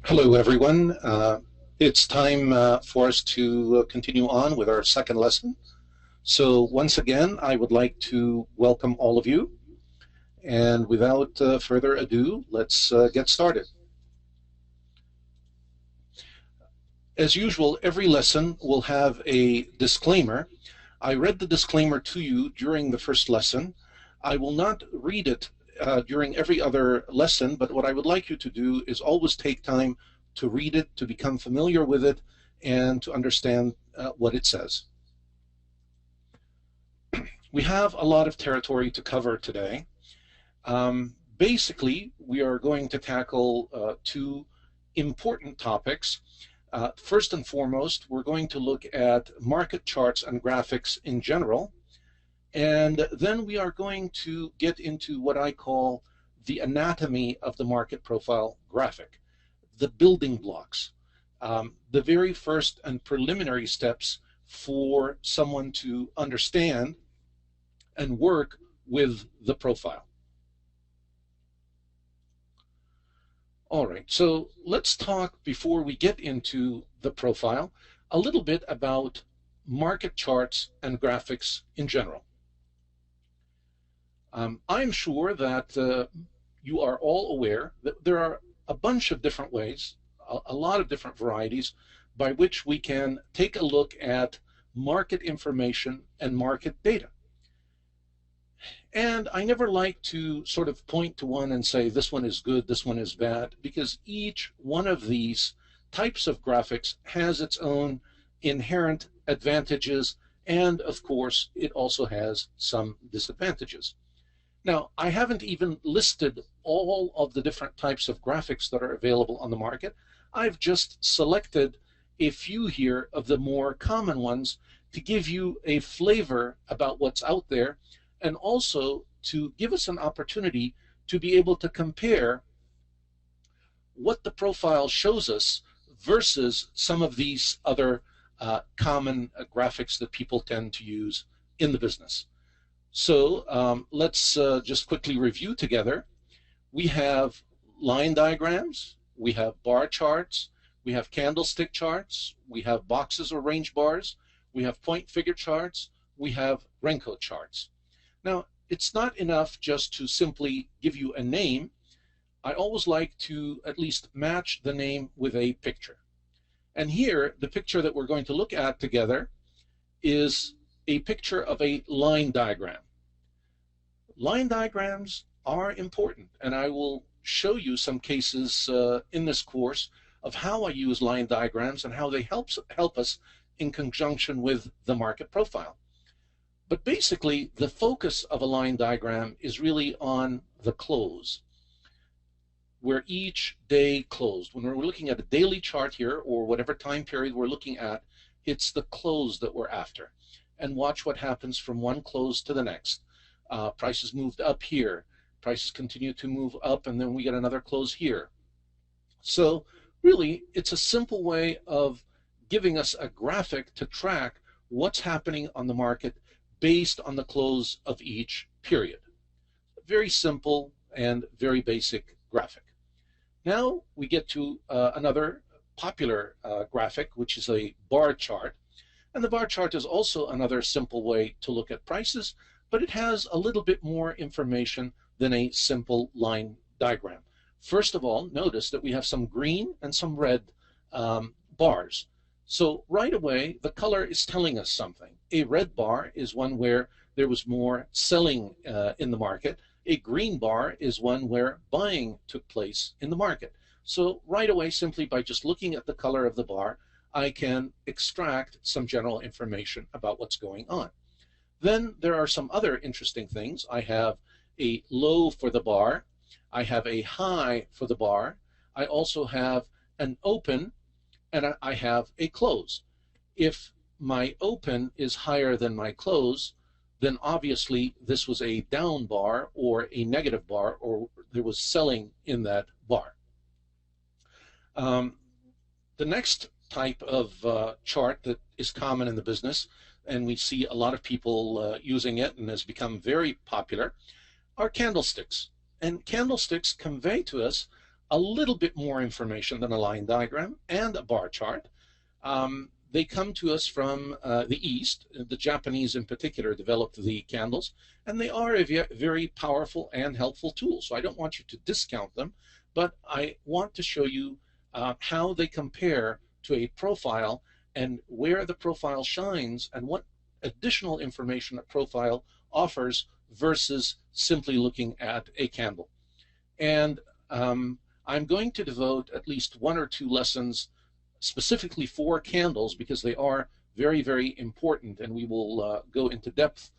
Hello, everyone. It's time for us to continue on with our second lesson. So once again, I would like to welcome all of you. And without further ado, let's get started. As usual, every lesson will have a disclaimer. I read the disclaimer to you during the first lesson. I will not read it during every other lesson, but what I would like you to do is always take time to read it, to become familiar with it, and to understand what it says. We have a lot of territory to cover today. Basically, we are going to tackle two important topics. First and foremost, we're going to look at market charts and graphics in general. And then we are going to get into what I call the anatomy of the market profile graphic, the building blocks, the very first and preliminary steps for someone to understand and work with the profile. All right, so let's talk, before we get into the profile, a little bit about market charts and graphics in general. I'm sure that you are all aware that there are a bunch of different ways, a lot of different varieties, by which we can take a look at market information and market data. And I never like to sort of point to one and say this one is good, this one is bad, because each one of these types of graphics has its own inherent advantages, and of course it also has some disadvantages. Now, I haven't even listed all of the different types of graphics that are available on the market. I've just selected a few here of the more common ones to give you a flavor about what's out there, and also to give us an opportunity to be able to compare what the profile shows us versus some of these other common graphics that people tend to use in the business. So let's just quickly review together. We have line diagrams, we have bar charts, we have candlestick charts, we have boxes or range bars, we have point figure charts, we have Renko charts. Now, it's not enough just to simply give you a name. I always like to at least match the name with a picture. And here, the picture that we're going to look at together is a picture of a line diagram. Line diagrams are important, and I will show you some cases in this course of how I use line diagrams and how they help us in conjunction with the market profile. But basically, the focus of a line diagram is really on the close, where each day closed. When we're looking at a daily chart here, or whatever time period we're looking at, it's the close that we're after. And watch what happens from one close to the next. Prices moved up here, prices continue to move up, and then we get another close here. So really, it's a simple way of giving us a graphic to track what's happening on the market based on the close of each period. Very simple and very basic graphic. Now we get to another popular graphic, which is a bar chart. And the bar chart is also another simple way to look at prices, but it has a little bit more information than a simple line diagram. First of all, notice that we have some green and some red bars. So right away, the color is telling us something. A red bar is one where there was more selling in the market. A green bar is one where buying took place in the market. So right away, simply by just looking at the color of the bar, I can extract some general information about what's going on. Then there are some other interesting things. I have a low for the bar. I have a high for the bar. I also have an open, and I have a close. If my open is higher than my close, then obviously this was a down bar or a negative bar, or there was selling in that bar. The next type of chart that is common in the business, and we see a lot of people using it and has become very popular, are candlesticks. And candlesticks convey to us a little bit more information than a line diagram and a bar chart. They come to us from the East. The Japanese in particular developed the candles, and they are a very powerful and helpful tool. So I don't want you to discount them, but I want to show you how they compare to a profile and where the profile shines and what additional information a profile offers versus simply looking at a candle. And I'm going to devote at least 1 or 2 lessons specifically for candles because they are very, very important, and we will go into depth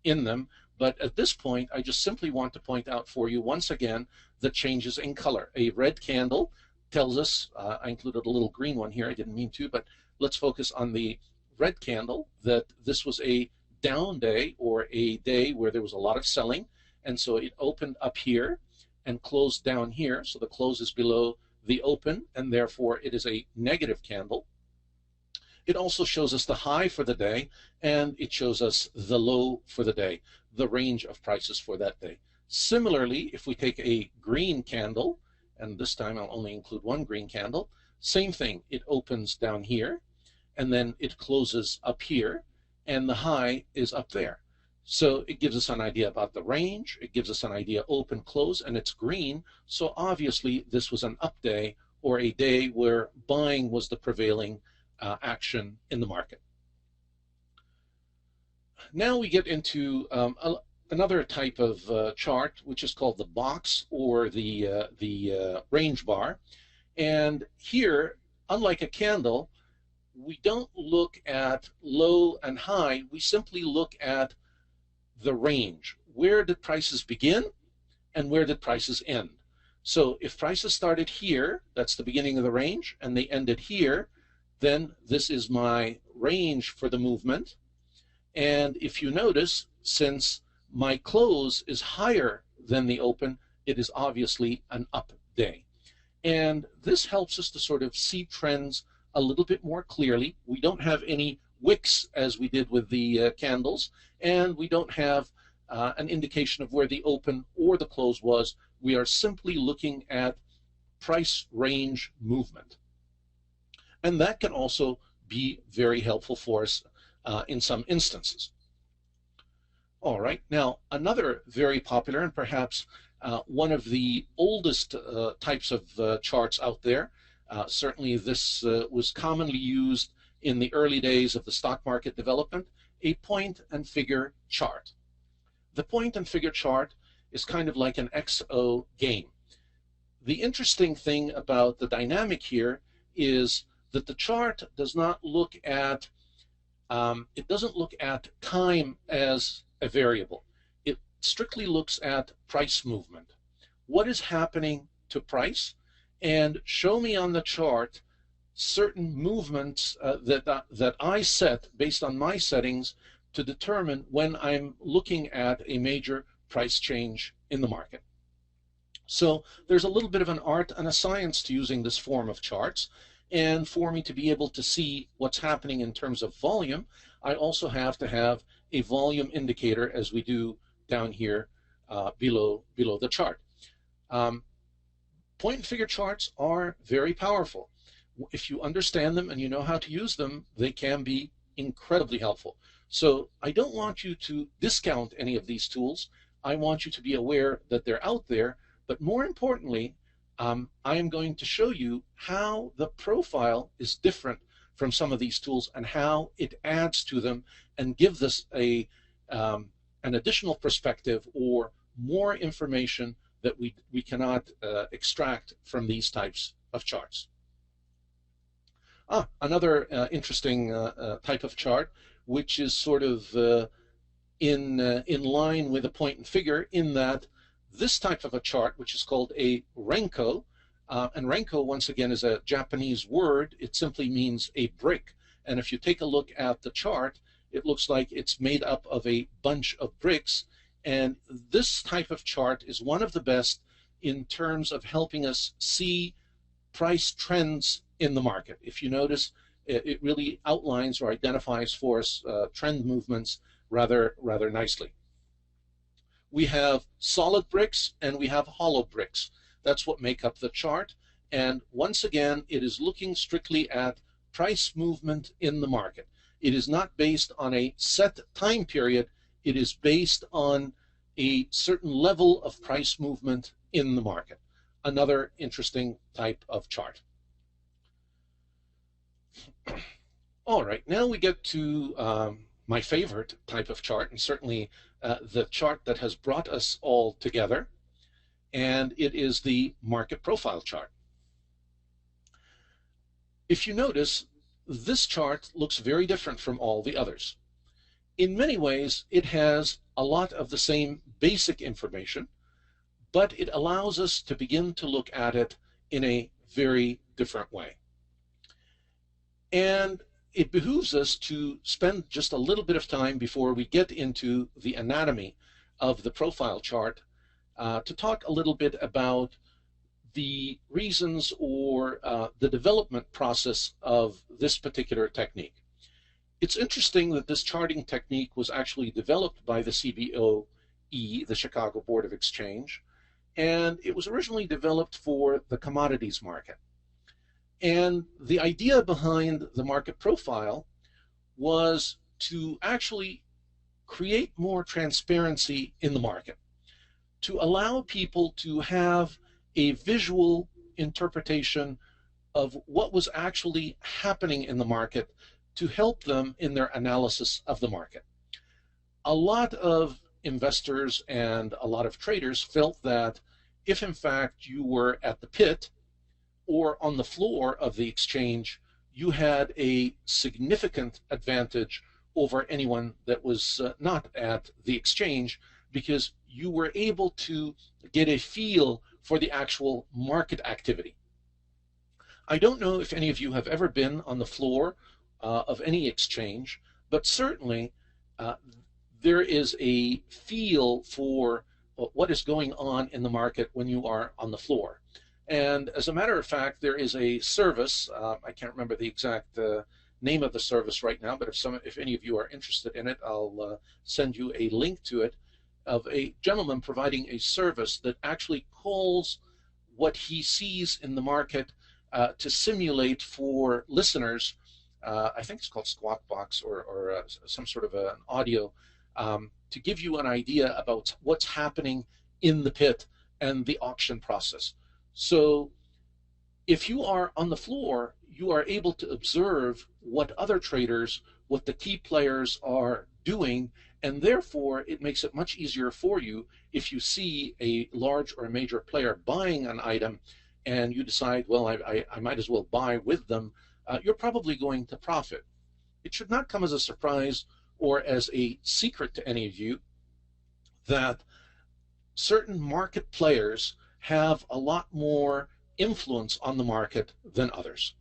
in them. But at this point, I just simply want to point out for you once again the changes in color. A red candle tells us, I included a little green one here, I didn't mean to, but let's focus on the red candle, that this was a down day or a day where there was a lot of selling, and so it opened up here and closed down here. So the close is below the open, and therefore it is a negative candle. It also shows us the high for the day, and it shows us the low for the day, the range of prices for that day. Similarly, if we take a green candle, and this time I'll only include 1 green candle, same thing. It opens down here, and then it closes up here, and the high is up there. So it gives us an idea about the range, it gives us an idea open, close, and it's green, so obviously this was an up day or a day where buying was the prevailing action in the market. Now we get into another type of chart, which is called the box or the range bar. And here, unlike a candle, we don't look at low and high, we simply look at the range. Where did prices begin and where did prices end? So if prices started here, that's the beginning of the range, and they ended here, then this is my range for the movement. And if you notice, since my close is higher than the open, it is obviously an up day. And this helps us to sort of see trends a little bit more clearly. We don't have any wicks as we did with the candles, and we don't have an indication of where the open or the close was. We are simply looking at price range movement. And that can also be very helpful for us in some instances. All right, now another very popular and perhaps one of the oldest types of charts out there, certainly this was commonly used in the early days of the stock market development, a point and figure chart. The point and figure chart is kind of like an XO game. The interesting thing about the dynamic here is that the chart does not look at it doesn't look at time as a variable. It strictly looks at price movement. What is happening to price? And show me on the chart certain movements that I set based on my settings to determine when I'm looking at a major price change in the market. So there's a little bit of an art and a science to using this form of charts. And for me to be able to see what's happening in terms of volume, I also have to have a volume indicator, as we do down here below the chart. Point and figure charts are very powerful. If you understand them and you know how to use them, they can be incredibly helpful. So I don't want you to discount any of these tools. I want you to be aware that they're out there, but more importantly, I am going to show you how the profile is different from some of these tools and how it adds to them and gives us an additional perspective or more information that we cannot extract from these types of charts. Another interesting type of chart, which is sort of in line with a point and figure, in that this type of a chart, which is called a renko, and renko once again is a Japanese word. It simply means a brick. And if you take a look at the chart, it looks like it's made up of a bunch of bricks. And this type of chart is one of the best in terms of helping us see price trends in the market. If you notice, it really outlines or identifies for us trend movements rather nicely. We have solid bricks and we have hollow bricks. That's what make up the chart. And once again, it is looking strictly at price movement in the market. It is not based on a set time period. It is based on a certain level of price movement in the market. Another interesting type of chart. All right, now we get to my favorite type of chart, and certainly the chart that has brought us all together, and it is the market profile chart. If you notice, this chart looks very different from all the others. In many ways, it has a lot of the same basic information, but it allows us to begin to look at it in a very different way. And it behooves us to spend just a little bit of time before we get into the anatomy of the profile chart to talk a little bit about the reasons or the development process of this particular technique. It's interesting that this charting technique was actually developed by the CBOE, the Chicago Board of Exchange, and it was originally developed for the commodities market. And the idea behind the market profile was to actually create more transparency in the market, to allow people to have a visual interpretation of what was actually happening in the market to help them in their analysis of the market. A lot of investors and a lot of traders felt that if in fact you were at the pit or on the floor of the exchange, you had a significant advantage over anyone that was not at the exchange, because you were able to get a feel for the actual market activity. I don't know if any of you have ever been on the floor of any exchange, but certainly there is a feel for what is going on in the market when you are on the floor. And as a matter of fact, there is a service, I can't remember the exact name of the service right now, but if any of you are interested in it, I'll send you a link to it, of a gentleman providing a service that actually calls what he sees in the market to simulate for listeners. I think it's called Squawk Box or some sort of an audio, to give you an idea about what's happening in the pit and the auction process. So if you are on the floor, you are able to observe what other traders, what the key players are doing, and therefore it makes it much easier for you if you see a large or a major player buying an item and you decide, well, I might as well buy with them. You're probably going to profit. It should not come as a surprise or as a secret to any of you that certain market players have a lot more influence on the market than others.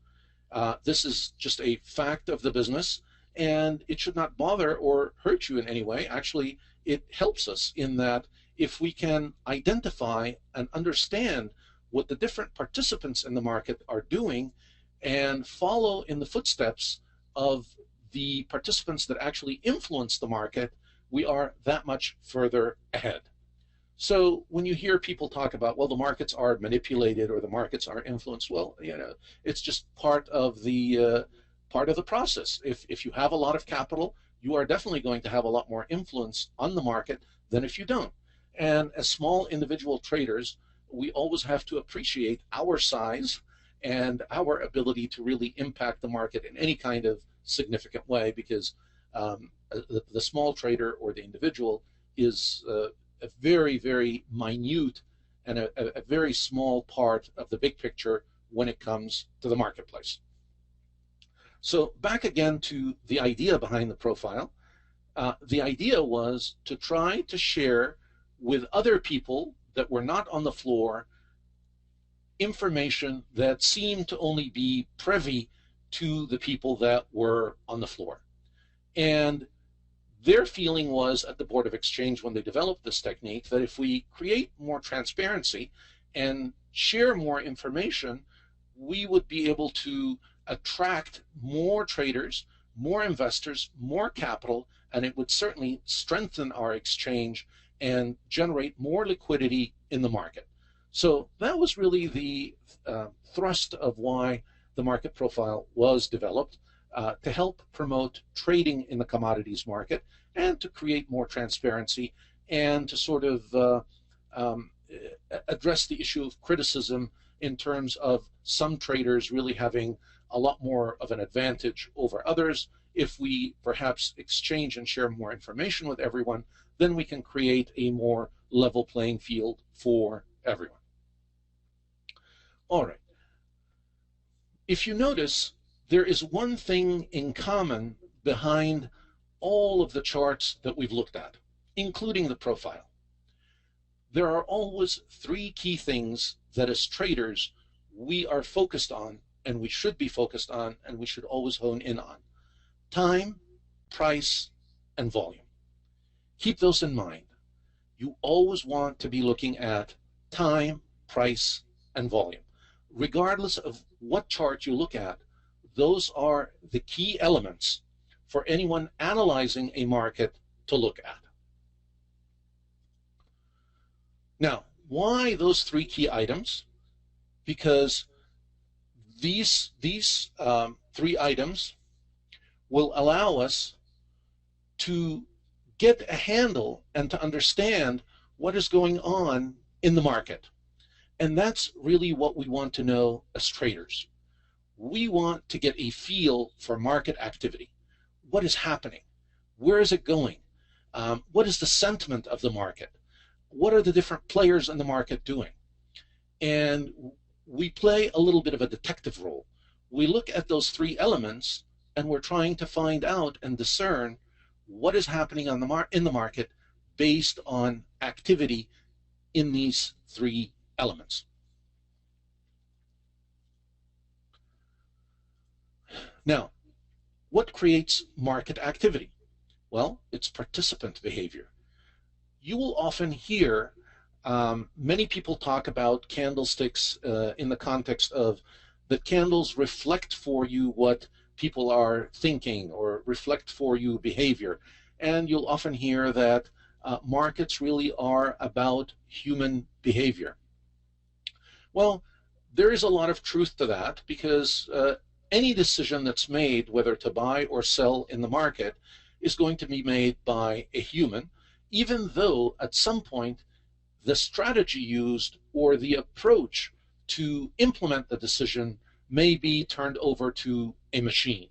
This is just a fact of the business, and it should not bother or hurt you in any way. Actually, it helps us in that if we can identify and understand what the different participants in the market are doing and follow in the footsteps of the participants that actually influence the market, we are that much further ahead. So when you hear people talk about, well, the markets are manipulated or the markets are influenced, well, you know, it's just part of the process. If you have a lot of capital, you are definitely going to have a lot more influence on the market than if you don't. And as small individual traders, we always have to appreciate our size and our ability to really impact the market in any kind of significant way, because the small trader or the individual is a very, very minute and a very small part of the big picture when it comes to the marketplace. So back again to the idea behind the profile. The idea was to try to share with other people that were not on the floor information that seemed to only be privy to the people that were on the floor. And their feeling was at the Board of Exchange when they developed this technique that if we create more transparency and share more information, we would be able to attract more traders, more investors, more capital, and it would certainly strengthen our exchange and generate more liquidity in the market. So that was really the thrust of why the market profile was developed, to help promote trading in the commodities market and to create more transparency and to sort of address the issue of criticism in terms of some traders really having a lot more of an advantage over others. If we perhaps exchange and share more information with everyone, then we can create a more level playing field for everyone. All right. If you notice, there is one thing in common behind all of the charts that we've looked at, including the profile. There are always three key things that as traders we are focused on, and we should be focused on, and we should always hone in on: time, price, and volume. Keep those in mind. You always want to be looking at time, price, and volume. Regardless of what chart you look at, those are the key elements for anyone analyzing a market to look at. Now, why those three key items? Because these three items will allow us to get a handle and to understand what is going on in the market. And that's really what we want to know as traders. We want to get a feel for market activity. What is happening? Where is it going? What is the sentiment of the market? What are the different players in the market doing? And we play a little bit of a detective role. We look at those three elements and we're trying to find out and discern what is happening on in the market based on activity in these three elements. Now, what creates market activity? Well, it's participant behavior. You will often hear many people talk about candlesticks in the context of that candles reflect for you what people are thinking or reflect for you behavior. And you'll often hear that markets really are about human behavior. Well, there is a lot of truth to that, because any decision that's made, whether to buy or sell in the market, is going to be made by a human, even though at some point the strategy used or the approach to implement the decision may be turned over to a machine,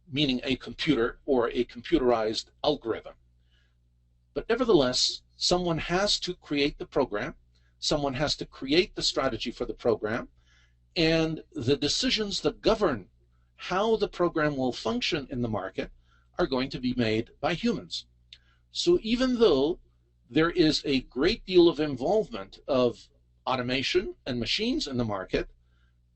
meaning a computer or a computerized algorithm. But nevertheless, someone has to create the program, someone has to create the strategy for the program, and the decisions that govern how the program will function in the market are going to be made by humans. So even though there is a great deal of involvement of automation and machines in the market,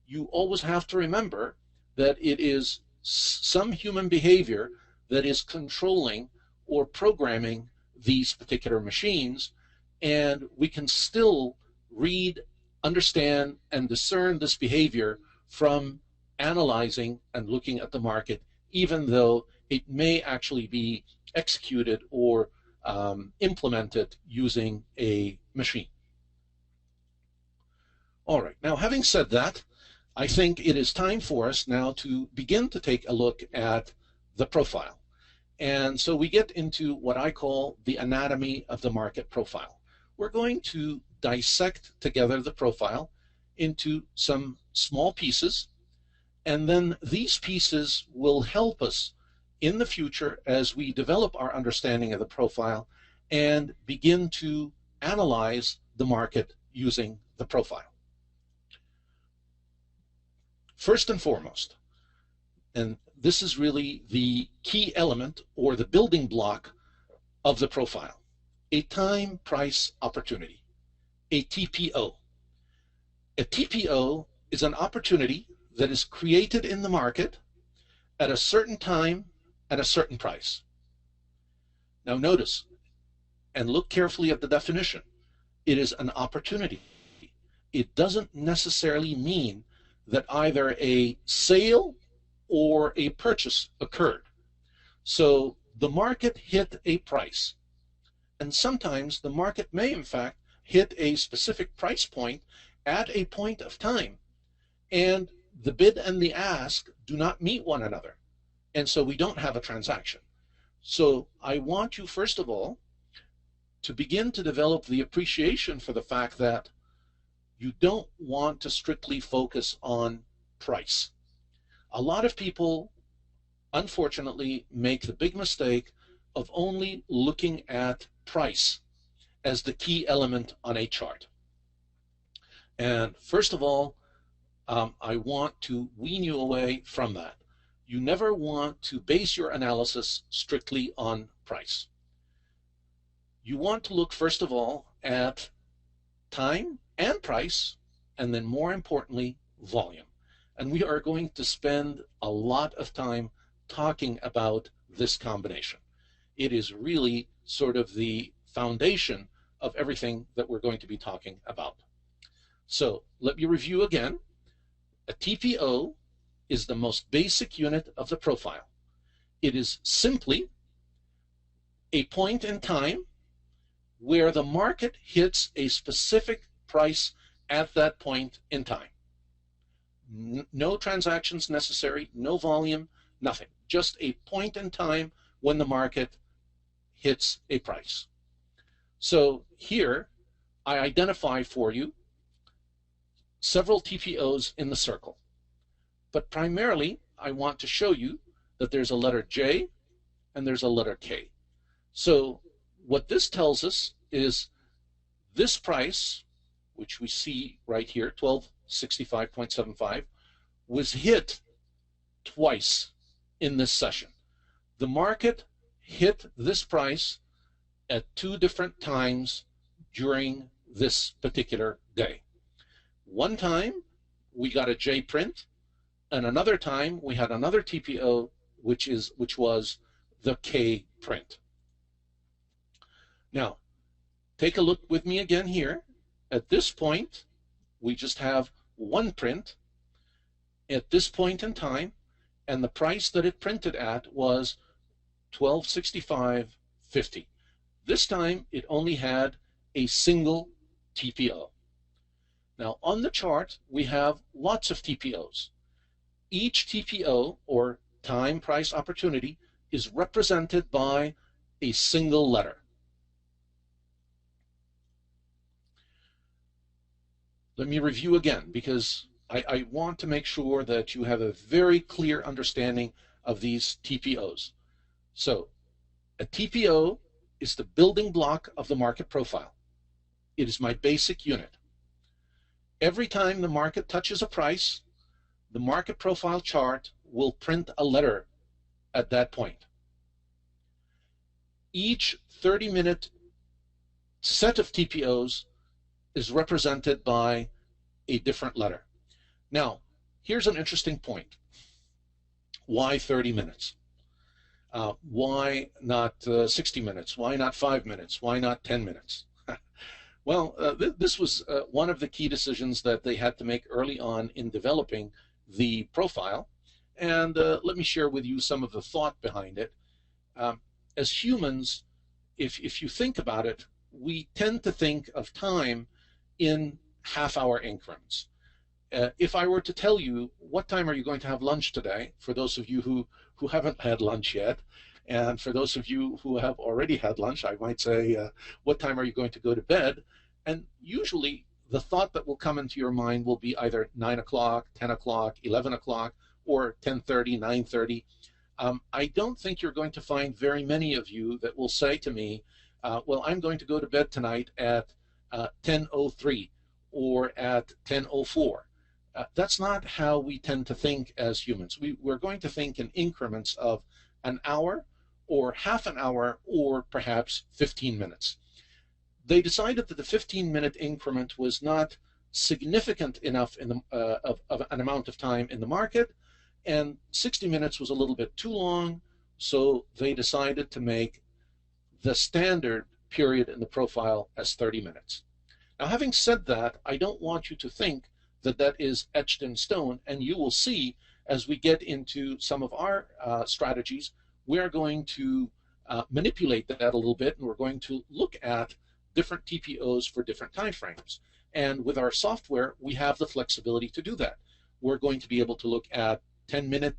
you always have to remember that it is some human behavior that is controlling or programming these particular machines, and we can still read, understand, and discern this behavior from analyzing and looking at the market, even though it may actually be executed or implemented using a machine. All right, now having said that, I think it is time for us now to begin to take a look at the profile. And so we get into what I call the anatomy of the market profile. We're going to dissect together the profile into some small pieces, and then these pieces will help us in the future as we develop our understanding of the profile and begin to analyze the market using the profile. First and foremost, and this is really the key element or the building block of the profile, a time price opportunity, a TPO. A TPO is an opportunity that is created in the market at a certain time at a certain price. Now notice and look carefully at the definition. It is an opportunity. It doesn't necessarily mean that either a sale or a purchase occurred. So the market hit a price, and sometimes the market may in fact hit a specific price point at a point of time, and the bid and the ask do not meet one another, and so we don't have a transaction. So I want you, first of all, to begin to develop the appreciation for the fact that you don't want to strictly focus on price. A lot of people, unfortunately, make the big mistake of only looking at price as the key element on a chart. And first of all, I want to wean you away from that. You never want to base your analysis strictly on price. You want to look, first of all, at time and price, and then more importantly, volume. And we are going to spend a lot of time talking about this combination. It is really sort of the foundation of everything that we're going to be talking about. So let me review again. A TPO is the most basic unit of the profile. It is simply a point in time where the market hits a specific price at that point in time. No transactions necessary, no volume, nothing. Just a point in time when the market hits a price. So here I identify for you several TPOs in the circle. But primarily, I want to show you that there's a letter J and there's a letter K. So what this tells us is this price, which we see right here, 1265.75, was hit twice in this session. The market hit this price at two different times during this particular day. One time we got a J print, and another time we had another TPO, which was the K print. Now, take a look with me again here. At this point, we just have one print at this point in time, and the price that it printed at was 1265.50. This time, it only had a single TPO. Now, on the chart, we have lots of TPOs. Each TPO, or time price opportunity, is represented by a single letter. Let me review again, because I want to make sure that you have a very clear understanding of these TPOs. So, a TPO is the building block of the market profile. It is my basic unit. Every time the market touches a price, the market profile chart will print a letter at that point. Each 30-minute set of TPOs is represented by a different letter. Now, here's an interesting point. Why 30 minutes? Why not 60 minutes? Why not 5 minutes? Why not 10 minutes? Well, this was one of the key decisions that they had to make early on in developing the profile. And let me share with you some of the thought behind it. As humans, if you think about it, we tend to think of time in half-hour increments. If I were to tell you, what time are you going to have lunch today, for those of you who haven't had lunch yet, and for those of you who have already had lunch, I might say, what time are you going to go to bed? And usually the thought that will come into your mind will be either 9 o'clock, 10 o'clock, 11 o'clock, or 10:30, 9:30. I don't think you're going to find very many of you that will say to me, well, I'm going to go to bed tonight at 10:03 or at 10:04. That's not how we tend to think as humans. We're going to think in increments of an hour or half an hour or perhaps 15 minutes. They decided that the 15-minute increment was not significant enough in the, of an amount of time in the market, and 60 minutes was a little bit too long, so they decided to make the standard period in the profile as 30 minutes. Now, having said that, I don't want you to think that that is etched in stone, and you will see as we get into some of our strategies, we are going to manipulate that a little bit, and we're going to look at different TPOs for different time frames. And with our software, we have the flexibility to do that. We're going to be able to look at 10-minute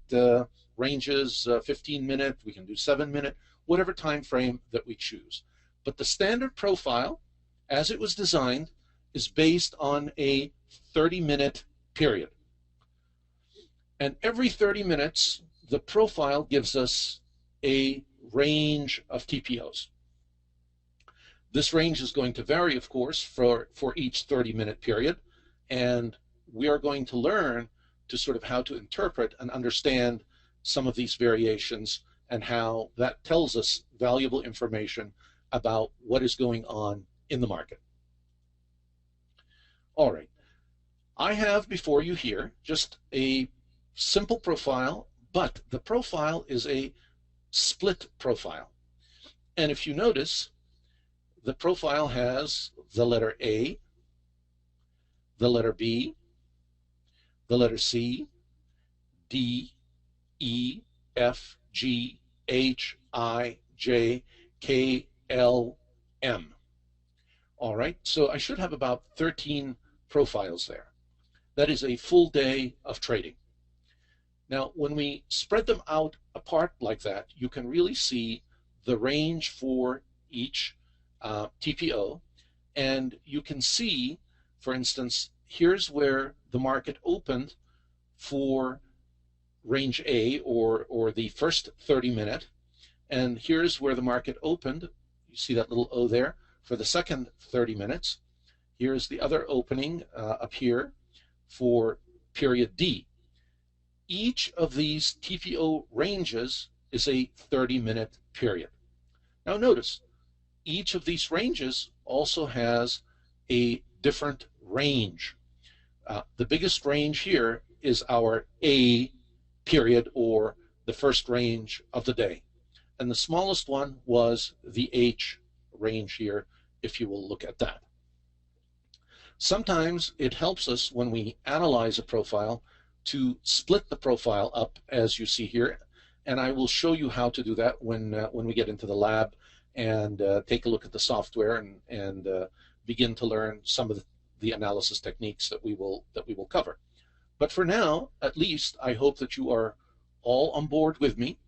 ranges, 15-minute, we can do 7-minute, whatever time frame that we choose. But the standard profile, as it was designed, is based on a 30-minute period. And every 30 minutes, the profile gives us a range of TPOs. This range is going to vary, of course, for each 30-minute period, and we are going to learn to sort of how to interpret and understand some of these variations and how that tells us valuable information about what is going on in the market. All right, I have before you here just a simple profile, but the profile is a split profile. And if you notice, the profile has the letter A, the letter B, the letter C, D, E, F, G, H, I, J, K, L, M. All right, so I should have about 13 profiles there. That is a full day of trading. Now, when we spread them out apart like that, you can really see the range for each TPO, and you can see, for instance, here's where the market opened for range A, or the first 30-minute, and here's where the market opened. You see that little O there for the second 30 minutes. Here's the other opening up here for period D. Each of these TPO ranges is a 30-minute period. Now notice, each of these ranges also has a different range. The biggest range here is our A period, or the first range of the day. And the smallest one was the H range here, if you will look at that. Sometimes it helps us when we analyze a profile to split the profile up, as you see here, and I will show you how to do that when we get into the lab and take a look at the software and begin to learn some of the analysis techniques that we will cover. But for now, at least, I hope that you are all on board with me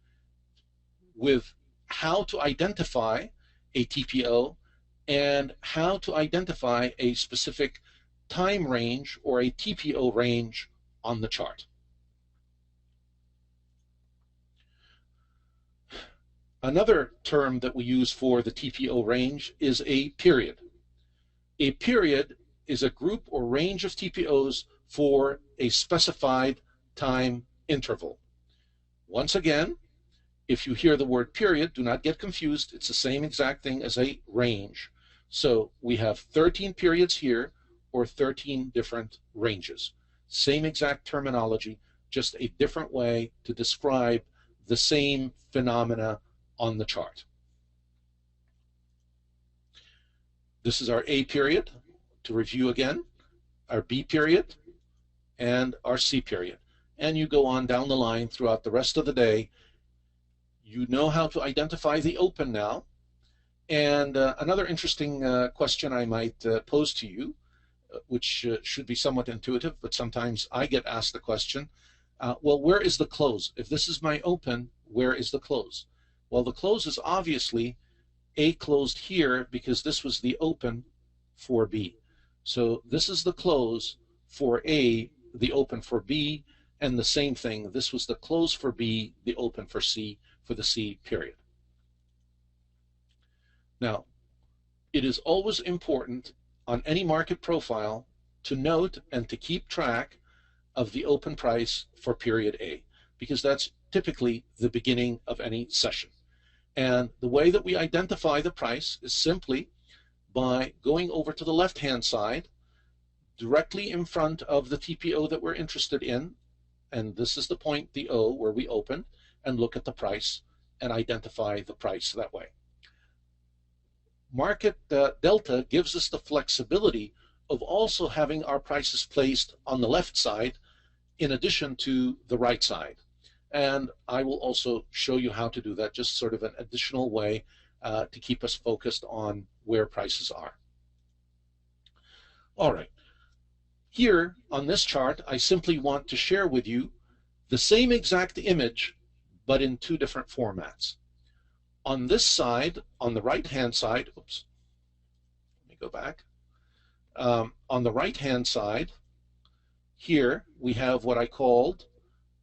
with how to identify a TPO and how to identify a specific time range or a TPO range on the chart. Another term that we use for the TPO range is a period. A period is a group or range of TPOs for a specified time interval. Once again, if you hear the word period, do not get confused. It's the same exact thing as a range. So we have 13 periods here, or 13 different ranges. Same exact terminology, just a different way to describe the same phenomena on the chart. This is our A period, to review again, our B period, and our C period. And you go on down the line throughout the rest of the day. You know how to identify the open now. And another interesting question I might pose to you, which should be somewhat intuitive, but sometimes I get asked the question, well, where is the close? If this is my open, where is the close? Well, the close is obviously A closed here because this was the open for B. So this is the close for A, the open for B, and the same thing, this was the close for B, the open for C, for the C period. Now, it is always important on any market profile to note and to keep track of the open price for period A, because that's typically the beginning of any session. And the way that we identify the price is simply by going over to the left-hand side, directly in front of the TPO that we're interested in, and this is the point, the O, where we open, and look at the price and identify the price that way. Market delta gives us the flexibility of also having our prices placed on the left side in addition to the right side. And I will also show you how to do that, just sort of an additional way to keep us focused on where prices are. All right. Here on this chart, I simply want to share with you the same exact image, but in two different formats. On this side, on the right-hand side, oops, let me go back. On the right-hand side, here we have what I called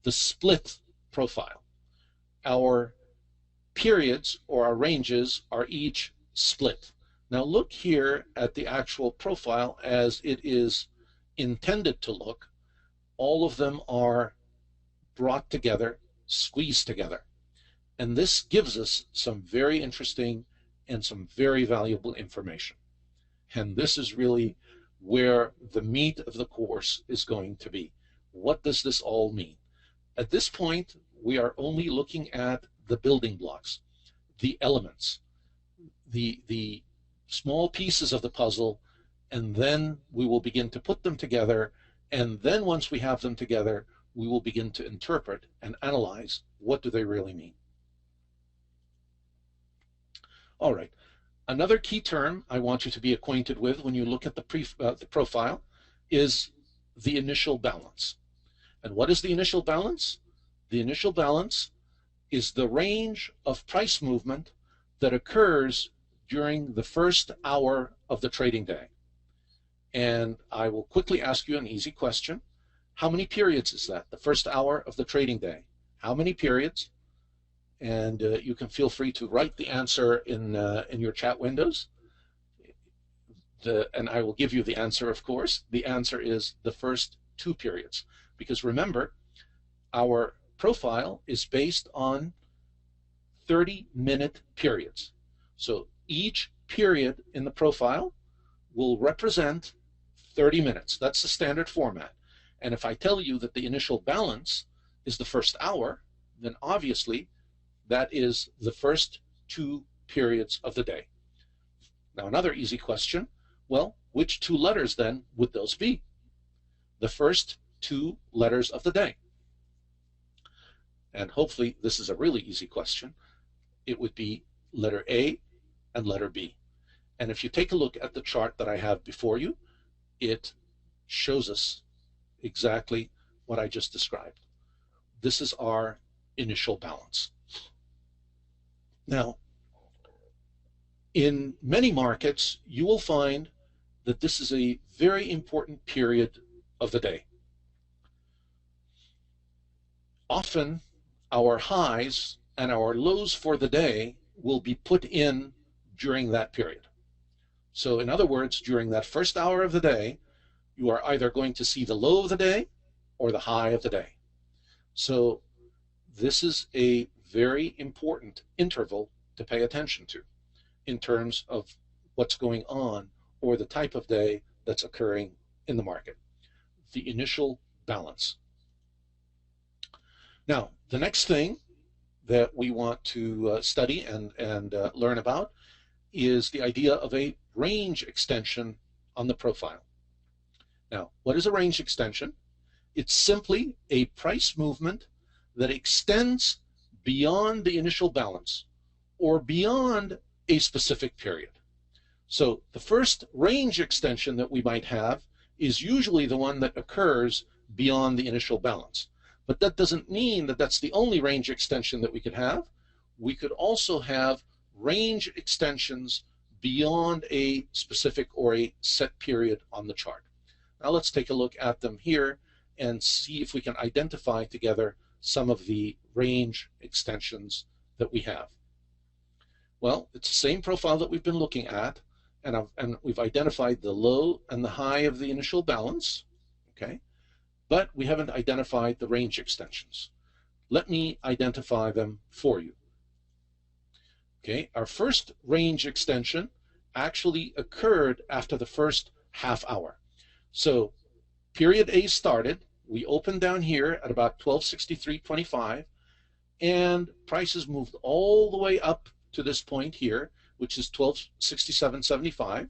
the split profile. Our periods or our ranges are each split. Now look here at the actual profile as it is intended to look. All of them are brought together, squeezed together. And this gives us some very interesting and some very valuable information. And this is really where the meat of the course is going to be. What does this all mean? At this point, we are only looking at the building blocks, the elements, the small pieces of the puzzle, and then we will begin to put them together. And then once we have them together, we will begin to interpret and analyze what do they really mean. All right. Another key term I want you to be acquainted with when you look at the profile is the initial balance. And what is the initial balance? The initial balance is the range of price movement that occurs during the first hour of the trading day. And I will quickly ask you an easy question. How many periods is that? The first hour of the trading day. How many periods? And you can feel free to write the answer in your chat windows. And I will give you the answer, of course. The answer is the first 2 periods. Because remember, our profile is based on 30-minute periods. So each period in the profile will represent 30 minutes. That's the standard format. And if I tell you that the initial balance is the first hour, then obviously that is the first 2 periods of the day. Now another easy question, well, which 2 letters then would those be? The first 2 letters of the day. And hopefully this is a really easy question. It would be letter A and letter B. And if you take a look at the chart that I have before you, it shows us exactly what I just described. This is our initial balance. Now, in many markets, you will find that this is a very important period of the day. Often, our highs and our lows for the day will be put in during that period. So in other words, during that first hour of the day, you are either going to see the low of the day or the high of the day. So this is a very important interval to pay attention to in terms of what's going on or the type of day that's occurring in the market. The initial balance. Now, the next thing that we want to study and learn about is the idea of a range extension on the profile. Now, what is a range extension? It's simply a price movement that extends beyond the initial balance or beyond a specific period. So the first range extension that we might have is usually the one that occurs beyond the initial balance. But that doesn't mean that that's the only range extension that we could have. We could also have range extensions beyond a specific or a set period on the chart. Now let's take a look at them here and see if we can identify together some of the range extensions that we have. Well, it's the same profile that we've been looking at, and we've identified the low and the high of the initial balance, okay? But we haven't identified the range extensions. Let me identify them for you. Okay, our first range extension actually occurred after the first half hour. So period A started, we opened down here at about 1263.25, and prices moved all the way up to this point here, which is 1267.75.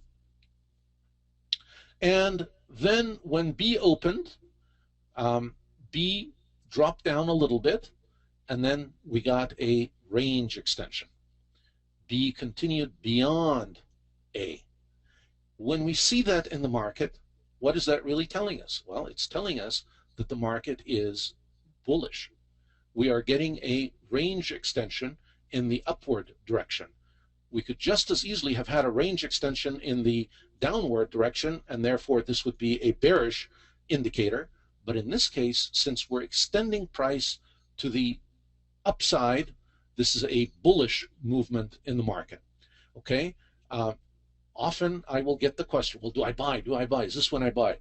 And then when B opened, B dropped down a little bit, and then we got a range extension. B continued beyond A. When we see that in the market, what is that really telling us? Well, it's telling us that the market is bullish. We are getting a range extension in the upward direction. We could just as easily have had a range extension in the downward direction, and therefore this would be a bearish indicator. But in this case, since we're extending price to the upside, this is a bullish movement in the market. Okay? Often I will get the question, well, do I buy? Do I buy? Is this when I buy?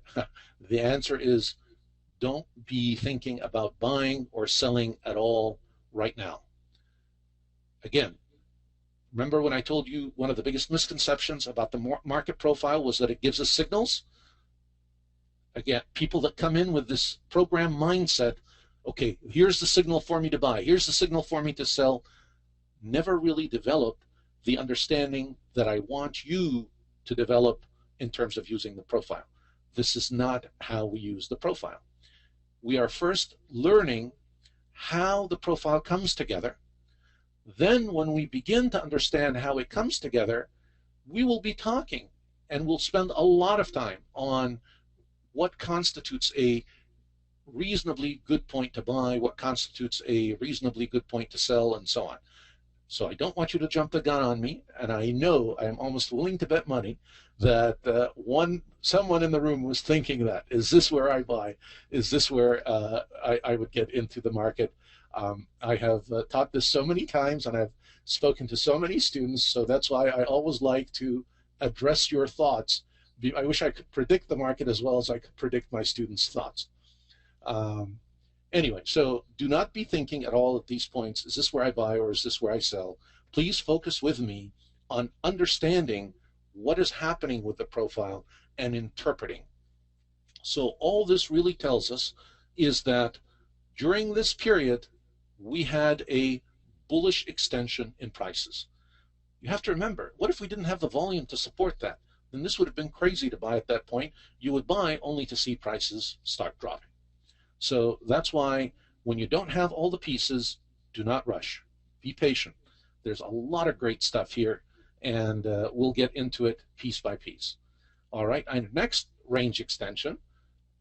The answer is, don't be thinking about buying or selling at all right now. Again, remember when I told you one of the biggest misconceptions about the market profile was that it gives us signals? Again, people that come in with this program mindset, okay, here's the signal for me to buy, here's the signal for me to sell, never really develop the understanding that I want you to develop in terms of using the profile. This is not how we use the profile. We are first learning how the profile comes together. Then when we begin to understand how it comes together, we will be talking and we'll spend a lot of time on what constitutes a reasonably good point to buy, what constitutes a reasonably good point to sell, and so on. So I don't want you to jump the gun on me, and I know I'm almost willing to bet money that someone in the room was thinking that, is this where I buy? Is this where I would get into the market? I have taught this so many times, and I've spoken to so many students, so that's why I always like to address your thoughts. I wish I could predict the market as well as I could predict my students' thoughts. Anyway, so do not be thinking at all at these points, is this where I buy or is this where I sell? Please focus with me on understanding what is happening with the profile and interpreting. So all this really tells us is that during this period, we had a bullish extension in prices. You have to remember, what if we didn't have the volume to support that? Then this would have been crazy to buy at that point. You would buy only to see prices start dropping. So that's why when you don't have all the pieces, do not rush. Be patient. There's a lot of great stuff here, and we'll get into it piece by piece. All right, our next range extension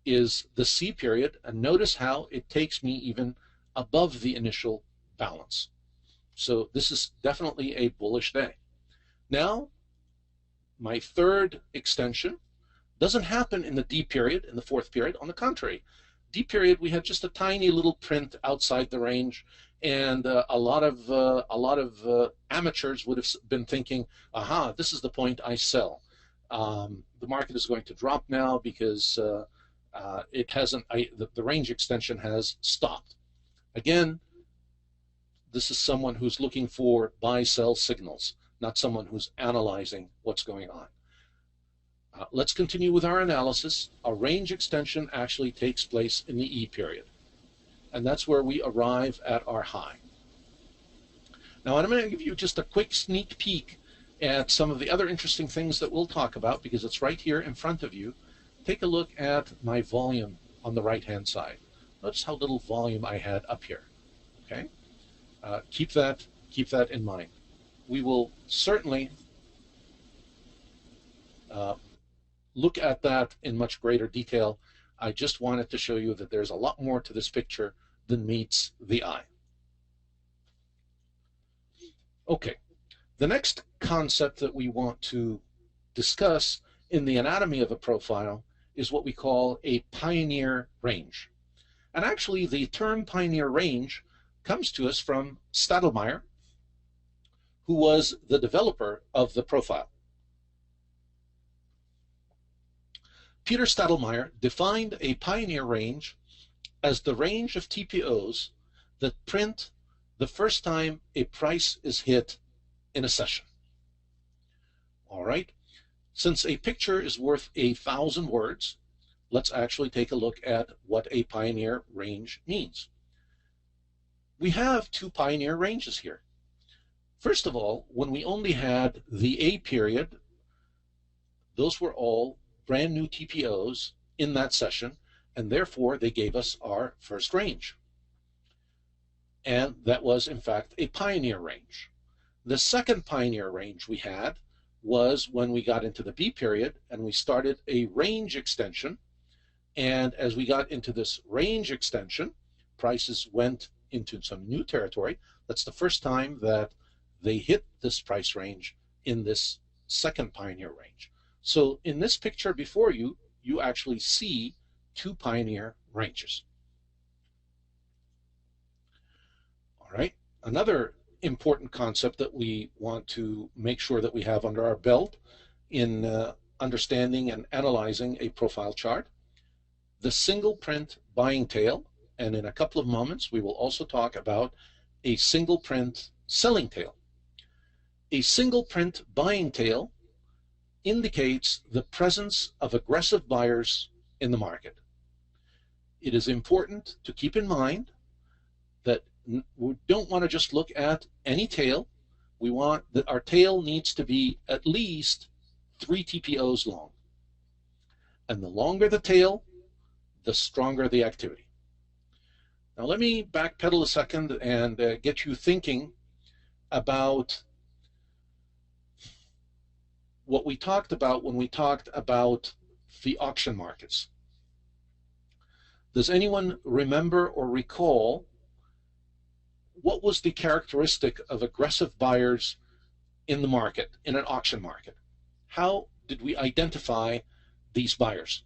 is the C period, and notice how it takes me even above the initial balance. So this is definitely a bullish day. Now, my third extension doesn't happen in the D period, in the fourth period. On the contrary, D period, we had just a tiny little print outside the range, and a lot of amateurs would have been thinking, aha, this is the point I sell. The market is going to drop now because it hasn't. The range extension has stopped. Again, this is someone who's looking for buy-sell signals, not someone who's analyzing what's going on. Let's continue with our analysis. A range extension actually takes place in the E period, and that's where we arrive at our high. Now, I'm going to give you just a quick sneak peek at some of the other interesting things that we'll talk about because it's right here in front of you. Take a look at my volume on the right-hand side. Notice how little volume I had up here. Okay, keep that in mind. We will certainly look at that in much greater detail. I just wanted to show you that there's a lot more to this picture than meets the eye. Okay, the next concept that we want to discuss in the anatomy of a profile is what we call a pioneer range. And actually, the term pioneer range comes to us from Stadelmeier, who was the developer of the profile. Peter Stadelmeier defined a pioneer range as the range of TPOs that print the first time a price is hit in a session. All right, since a picture is worth 1,000 words, let's actually take a look at what a pioneer range means. We have two pioneer ranges here. First of all, when we only had the A period, those were all brand new TPOs in that session, and therefore they gave us our first range. And that was, in fact, a pioneer range. The second pioneer range we had was when we got into the B period and we started a range extension. And as we got into this range extension, prices went into some new territory. That's the first time that they hit this price range in this second pioneer range. So in this picture before you, you actually see two pioneer ranges. All right, another important concept that we want to make sure that we have under our belt in understanding and analyzing a profile chart: the single print buying tail, and in a couple of moments we will also talk about a single print selling tail. A single print buying tail indicates the presence of aggressive buyers in the market. It is important to keep in mind that we don't want to just look at any tail. We want that our tail needs to be at least 3 TPOs long. And the longer the tail, the stronger the activity. Now let me backpedal a second and get you thinking about what we talked about when we talked about the auction markets. Does anyone remember or recall what was the characteristic of aggressive buyers in the market, in an auction market? How did we identify these buyers?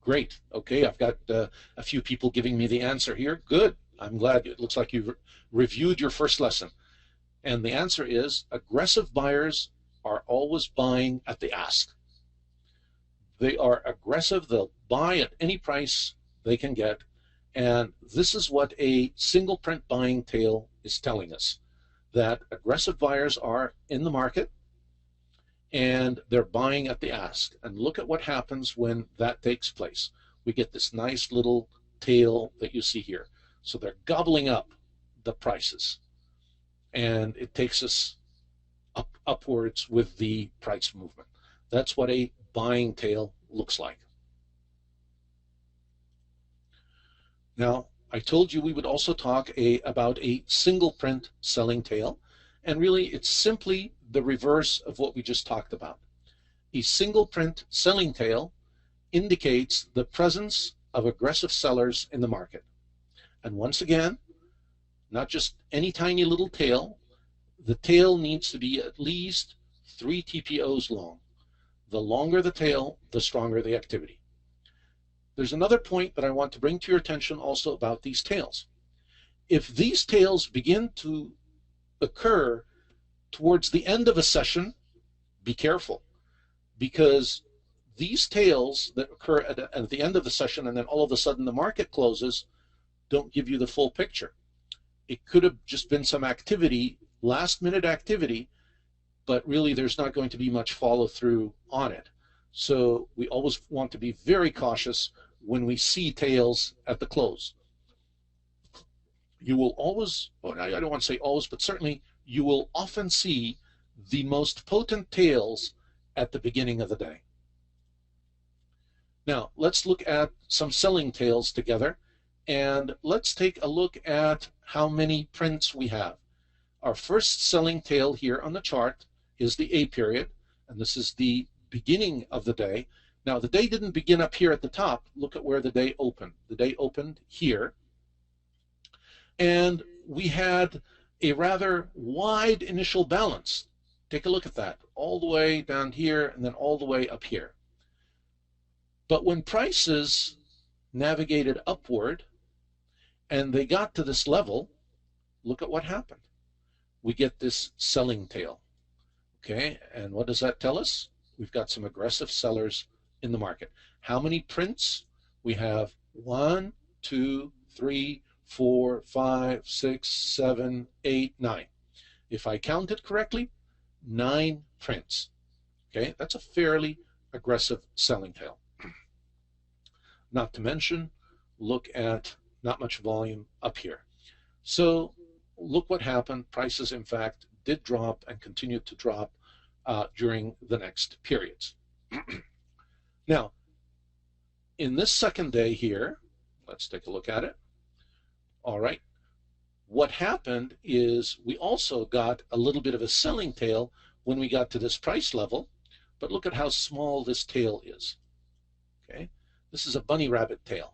Great. Okay, I've got a few people giving me the answer here. Good. I'm glad. It looks like you've reviewed your first lesson. And the answer is aggressive buyers are always buying at the ask. They are aggressive. They'll buy at any price they can get. And this is what a single print buying tail is telling us, that aggressive buyers are in the market and they're buying at the ask. And look at what happens when that takes place. We get this nice little tail that you see here. So they're gobbling up the prices, and it takes us upwards with the price movement. That's what a buying tail looks like. Now, I told you we would also talk about a single print selling tail, and really it's simply the reverse of what we just talked about. A single print selling tail indicates the presence of aggressive sellers in the market. And once again, not just any tiny little tail, the tail needs to be at least 3 TPOs long. The longer the tail, the stronger the activity. There's another point that I want to bring to your attention also about these tails. If these tails begin to occur towards the end of a session, be careful, because these tails that occur at the end of the session and then all of a sudden the market closes don't give you the full picture. It could have just been some activity, last minute activity, but really there's not going to be much follow through on it. So we always want to be very cautious when we see tails at the close. You will always, well, I don't want to say always, but certainly you will often see the most potent tails at the beginning of the day. Now, let's look at some selling tails together, and let's take a look at how many prints we have. Our first selling tail here on the chart is the A period, and this is the beginning of the day. Now, the day didn't begin up here at the top. Look at where the day opened. The day opened here, and we had a rather wide initial balance. Take a look at that, all the way down here and then all the way up here. But when prices navigated upward and they got to this level, look at what happened. We get this selling tail. Okay, and what does that tell us? We've got some aggressive sellers in the market. How many prints? We have 1, 2, 3, 4, 5, 6, 7, 8, 9. If I counted correctly, 9 prints. Okay, that's a fairly aggressive selling tail. Not to mention, look at not much volume up here. So look what happened. Prices, in fact, did drop and continued to drop during the next periods. Now, in this second day here, let's take a look at it. All right, What happened is we also got a little bit of a selling tail when we got to this price level, but look at how small this tail is. Okay, this is a bunny rabbit tail.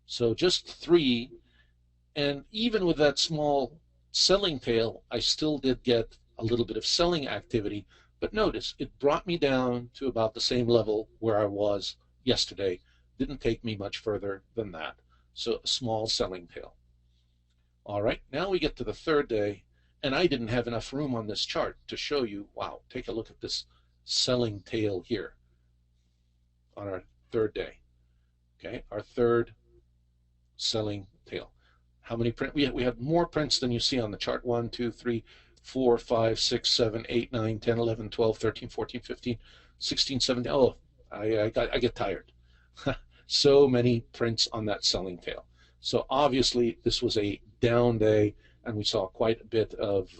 So just 3, and even with that small selling tail, I still did get a little bit of selling activity, but notice it brought me down to about the same level where I was yesterday. Didn't take me much further than that. So a small selling tail. All right, now we get to the 3rd day, and I didn't have enough room on this chart to show you, wow, take a look at this selling tail here on our 3rd day. Okay, our 3rd selling tail. How many prints? We have more prints than you see on the chart. 1, 2, 3, 4, 5, 6, 7, 8, 9, 10, 11, 12, 13, 14, 15, 16, 17. Oh, I get tired. So many prints on that selling tail. So obviously this was a down day, and we saw quite a bit of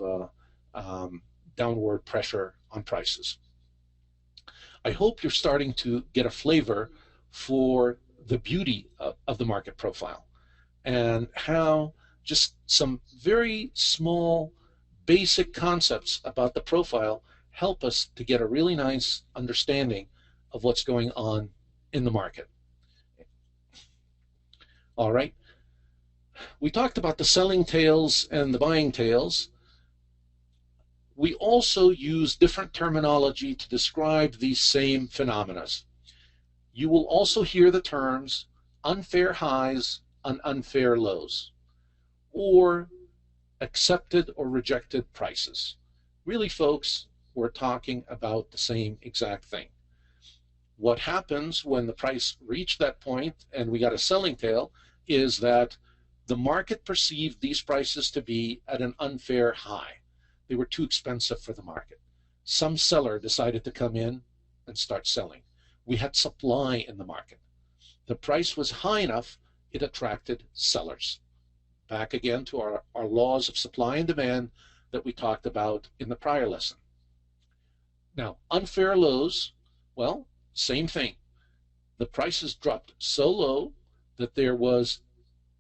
downward pressure on prices. I hope you're starting to get a flavor for the beauty of the market profile, and how just some very small basic concepts about the profile help us to get a really nice understanding of what's going on in the market. All right, we talked about the selling tails and the buying tails. We also use different terminology to describe these same phenomena. You will also hear the terms unfair highs and unfair lows, or accepted or rejected prices. Really, folks, we're talking about the same exact thing. What happens when the price reached that point and we got a selling tail is that the market perceived these prices to be at an unfair high. They were too expensive for the market. Some seller decided to come in and start selling. We had supply in the market. The price was high enough, it attracted sellers. Back again to our laws of supply and demand that we talked about in the prior lesson. Now, unfair lows, well, same thing. The prices dropped so low that there was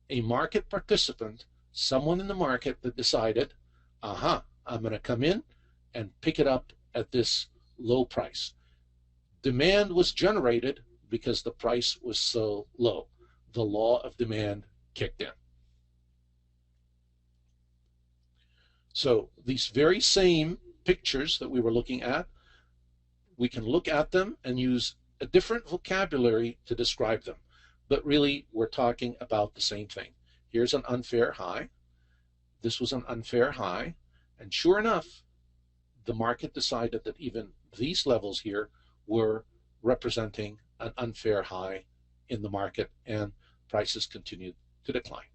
a market participant, someone in the market that decided, aha, I'm going to come in and pick it up at this low price. Demand was generated because the price was so low. The law of demand kicked in. So these very same pictures that we were looking at, we can look at them and use a different vocabulary to describe them. But really, we're talking about the same thing. Here's an unfair high. This was an unfair high. And sure enough, the market decided that even these levels here were representing an unfair high in the market, and prices continued to decline.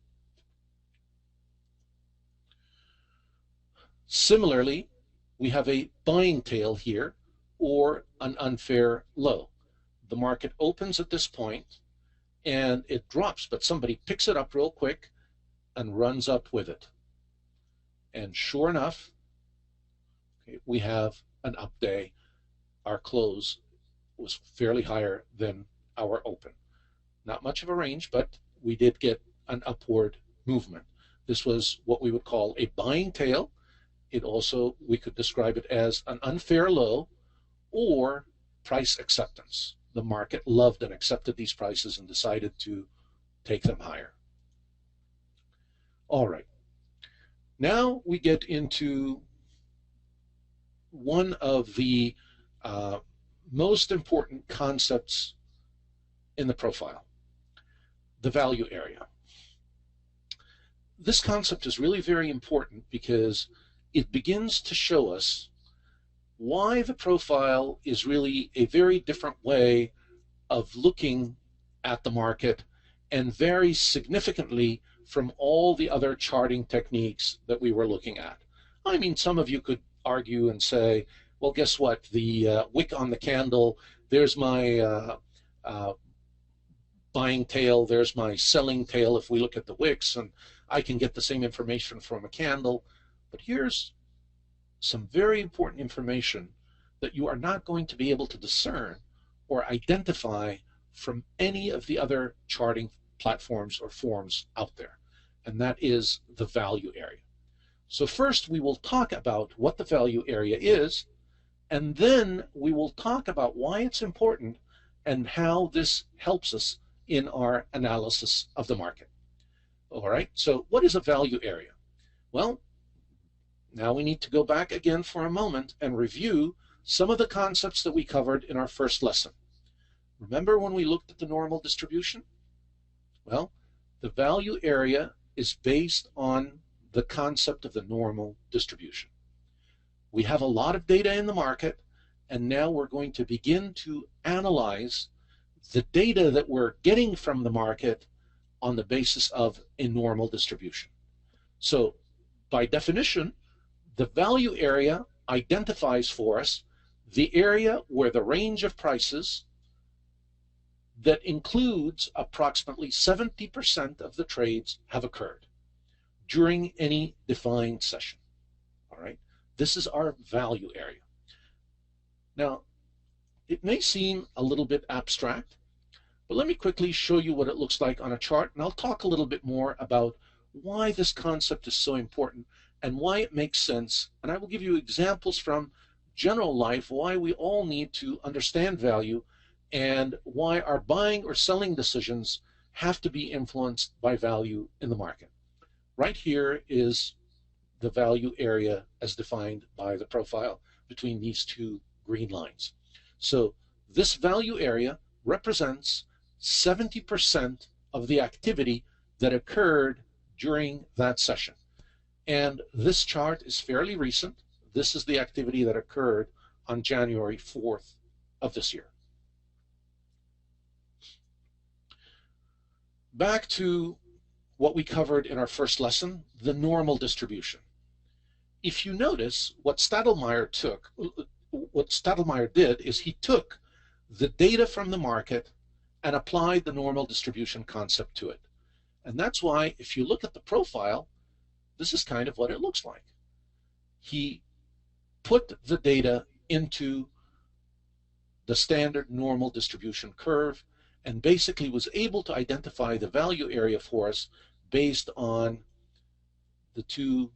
Similarly, we have a buying tail here, or an unfair low. The market opens at this point and it drops, but somebody picks it up real quick and runs up with it. And sure enough, okay, we have an up day. Our close was fairly higher than our open. Not much of a range, but we did get an upward movement. This was what we would call a buying tail. It also, we could describe it as an unfair low or price acceptance. The market loved and accepted these prices and decided to take them higher. All right. Now we get into one of the most important concepts in the profile, the value area. This concept is really very important because it begins to show us why the profile is really a very different way of looking at the market and varies significantly from all the other charting techniques that we were looking at. I mean, some of you could argue and say, well, guess what? The wick on the candle, there's my buying tail, there's my selling tail if we look at the wicks, and I can get the same information from a candle. But here's some very important information that you are not going to be able to discern or identify from any of the other charting platforms or forms out there. and that is the value area. So first we will talk about what the value area is, and then we will talk about why it's important and how this helps us in our analysis of the market. All right, so what is a value area? Well, now we need to go back again for a moment and review some of the concepts that we covered in our first lesson. Remember when we looked at the normal distribution? Well, the value area is based on the concept of the normal distribution. We have a lot of data in the market, and now we're going to begin to analyze the data that we're getting from the market on the basis of a normal distribution. So by definition, the value area identifies for us the area where the range of prices that includes approximately 70% of the trades have occurred during any defined session. All right, this is our value area. Now, it may seem a little bit abstract, but let me quickly show you what it looks like on a chart, and I'll talk a little bit more about why this concept is so important and why it makes sense. And I will give you examples from general life why we all need to understand value and why our buying or selling decisions have to be influenced by value in the market. Right here is the value area as defined by the profile between these two green lines. So this value area represents 70% of the activity that occurred during that session. And this chart is fairly recent. This is the activity that occurred on January 4th of this year. Back to what we covered in our first lesson, the normal distribution. If you notice, what Stadelmeier did is he took the data from the market and applied the normal distribution concept to it. And that's why if you look at the profile, this is kind of what it looks like. He put the data into the standard normal distribution curve and basically was able to identify the value area for us based on the two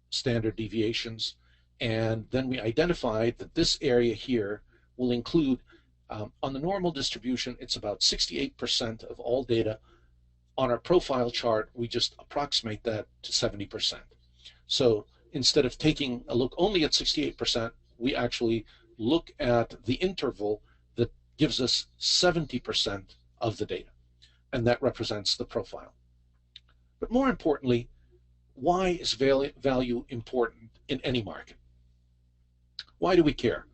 standard deviations. And then we identified that this area here will include, on the normal distribution, it's about 68% of all data. On our profile chart, we just approximate that to 70%. So instead of taking a look only at 68%, we actually look at the interval that gives us 70% of the data, and that represents the profile. But more importantly, why is value important in any market? Why do we care?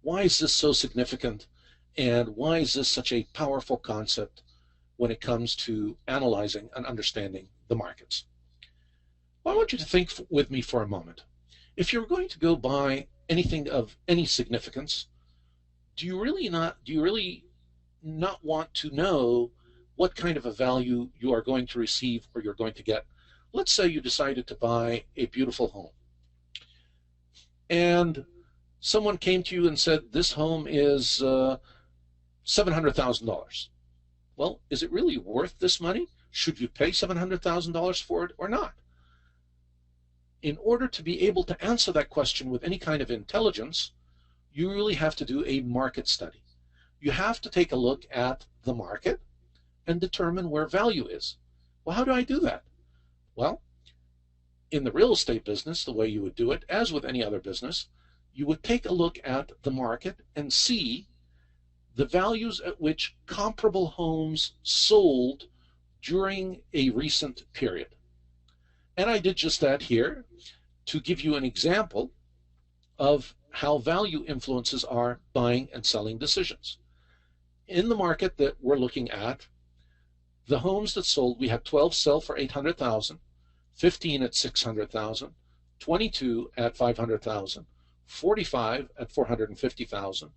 Why is this so significant, and why is this such a powerful concept when it comes to analyzing and understanding the markets? Well, I want you to think with me for a moment. If you're going to go buy anything of any significance, do you really not want to know what kind of a value you are going to receive or you're going to get? Let's say you decided to buy a beautiful home, and someone came to you and said, this home is $700,000. Well, is it really worth this money? Should you pay $700,000 for it or not? In order to be able to answer that question with any kind of intelligence, you really have to do a market study. You have to take a look at the market and determine where value is. Well, how do I do that? Well, in the real estate business, the way you would do it, as with any other business, you would take a look at the market and see the values at which comparable homes sold during a recent period. And I did just that here to give you an example of how value influences our buying and selling decisions. In the market that we're looking at, the homes that sold, we had 12 sell for $800,000, 15 at $600,000, 22 at $500,000, 45 at $450,000,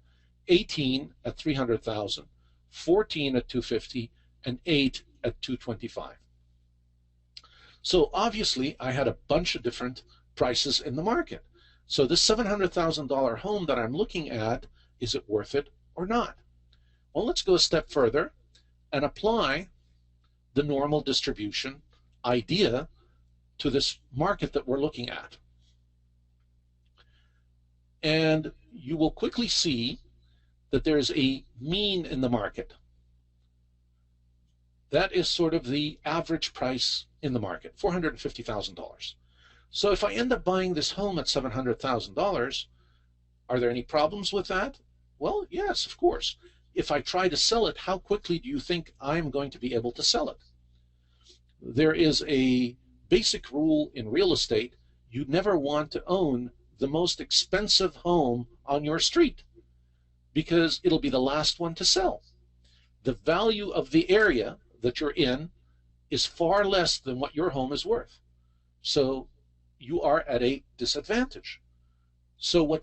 18 at $300,000, 14 at $250,000, and 8 at $225,000. So obviously I had a bunch of different prices in the market. So this $700,000 home that I'm looking at, is it worth it or not? Well, let's go a step further and apply the normal distribution idea to this market that we're looking at. And you will quickly see that there's a mean in the market. That is sort of the average price in the market, $450,000. So if I end up buying this home at $700,000, are there any problems with that? Well, yes, of course. If I try to sell it, how quickly do you think I'm going to be able to sell it? There is a basic rule in real estate. You never want to own the most expensive home on your street because it'll be the last one to sell. The value of the area that you're in is far less than what your home is worth. So you are at a disadvantage. So the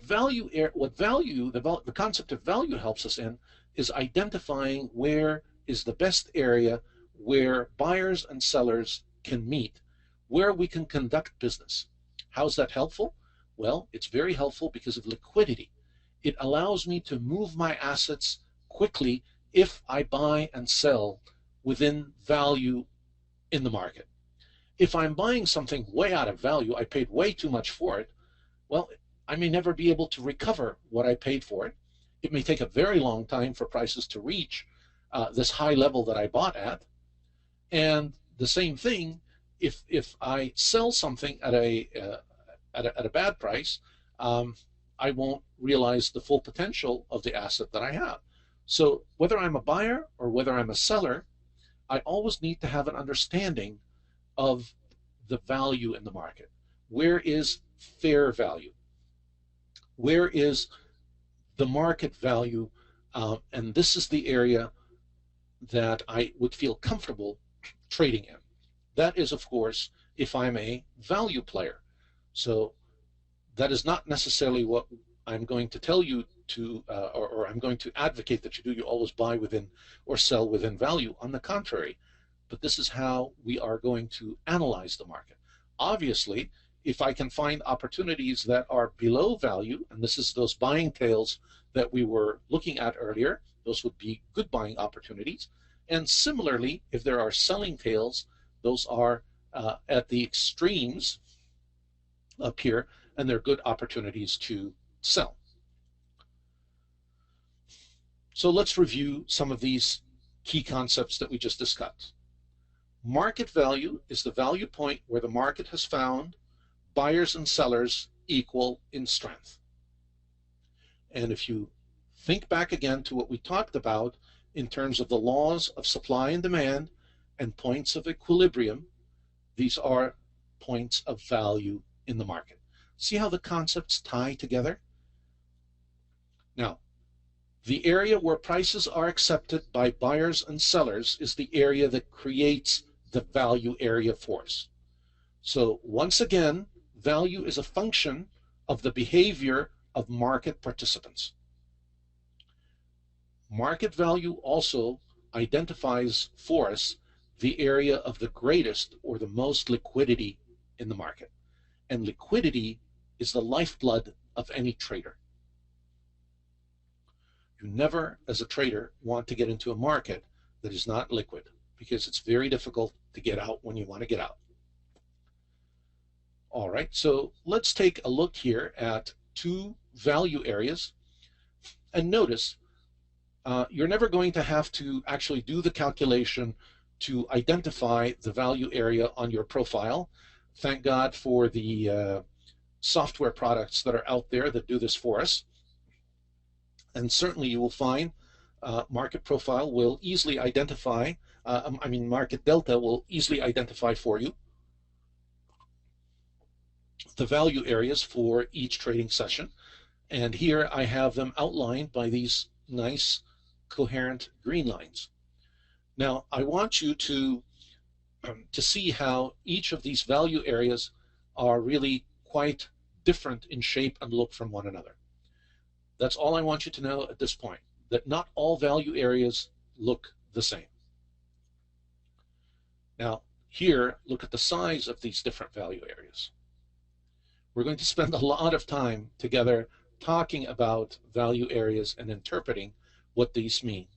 concept of value helps us in is identifying where is the best area where buyers and sellers can meet, where we can conduct business. How's that helpful? Well, it's very helpful because of liquidity. It allows me to move my assets quickly if I buy and sell within value in the market. If I'm buying something way out of value, I paid way too much for it, well, I may never be able to recover what I paid for it. It may take a very long time for prices to reach this high level that I bought at. And the same thing, if I sell something at a bad price, I won't realize the full potential of the asset that I have. So whether I'm a buyer or whether I'm a seller, I always need to have an understanding of the value in the market. Where is fair value? Where is the market value? And this is the area that I would feel comfortable trading in. That is, of course, if I'm a value player. So that is not necessarily what I'm going to tell you to, or I'm going to advocate that you do. You always buy within or sell within value. On the contrary, but this is how we are going to analyze the market. Obviously, if I can find opportunities that are below value, and this is those buying tails that we were looking at earlier, those would be good buying opportunities. And similarly, if there are selling tails, those are at the extremes up here, and they're good opportunities to sell. So let's review some of these key concepts that we just discussed. Market value is the value point where the market has found buyers and sellers equal in strength. And if you think back again to what we talked about in terms of the laws of supply and demand and points of equilibrium, these are points of value in the market. See how the concepts tie together? Now, the area where prices are accepted by buyers and sellers is the area that creates the value area for us. So once again, value is a function of the behavior of market participants. Market value also identifies for us the area of the greatest or the most liquidity in the market. And liquidity is the lifeblood of any trader. You never, as a trader, want to get into a market that is not liquid because it's very difficult to get out when you want to get out. All right, so let's take a look here at two value areas. And notice, you're never going to have to actually do the calculation to identify the value area on your profile. Thank God for the software products that are out there that do this for us. And certainly you will find Market Profile will easily identify, Market Delta will easily identify for you the value areas for each trading session. And here I have them outlined by these nice coherent green lines. Now I want you to see how each of these value areas are really quite different in shape and look from one another. That's all I want you to know at this point, that not all value areas look the same. Now here, look at the size of these different value areas. We're going to spend a lot of time together talking about value areas and interpreting what these mean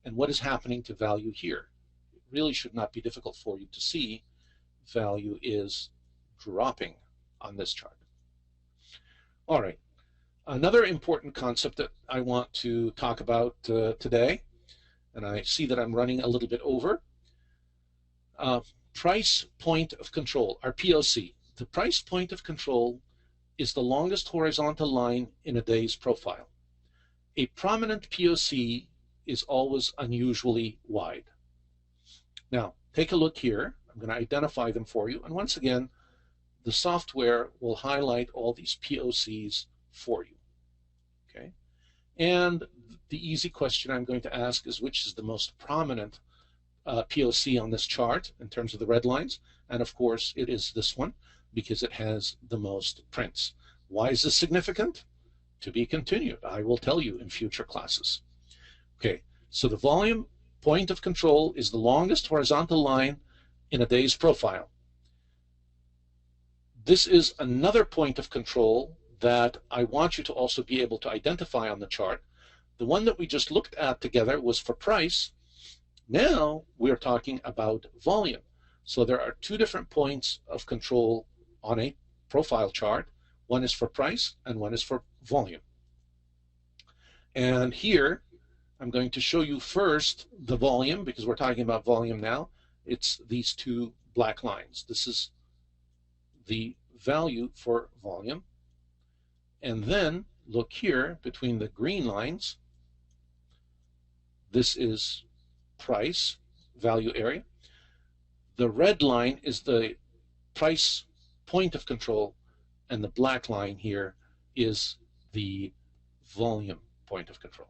and what is happening to value here. It really should not be difficult for you to see value is dropping on this chart. All right. Another important concept that I want to talk about today, and I see that I'm running a little bit over, price point of control, or POC. The price point of control is the longest horizontal line in a day's profile. A prominent POC is always unusually wide. Now, take a look here. I'm going to identify them for you. And once again, the software will highlight all these POCs for you. Okay? And the easy question I'm going to ask is, which is the most prominent POC on this chart in terms of the red lines? And of course, it is this one, because it has the most prints. Why is this significant? To be continued. I will tell you in future classes. Okay, so the volume point of control is the longest horizontal line in a day's profile. This is another point of control that I want you to also be able to identify on the chart. The one that we just looked at together was for price. Now we're talking about volume. So there are two different points of control on a profile chart. One is for price and one is for volume. And here I'm going to show you first the volume, because we're talking about volume now. It's these two black lines. This is the value for volume. And then look here between the green lines. This is price, value area. The red line is the price point of control, and the black line here is the volume point of control.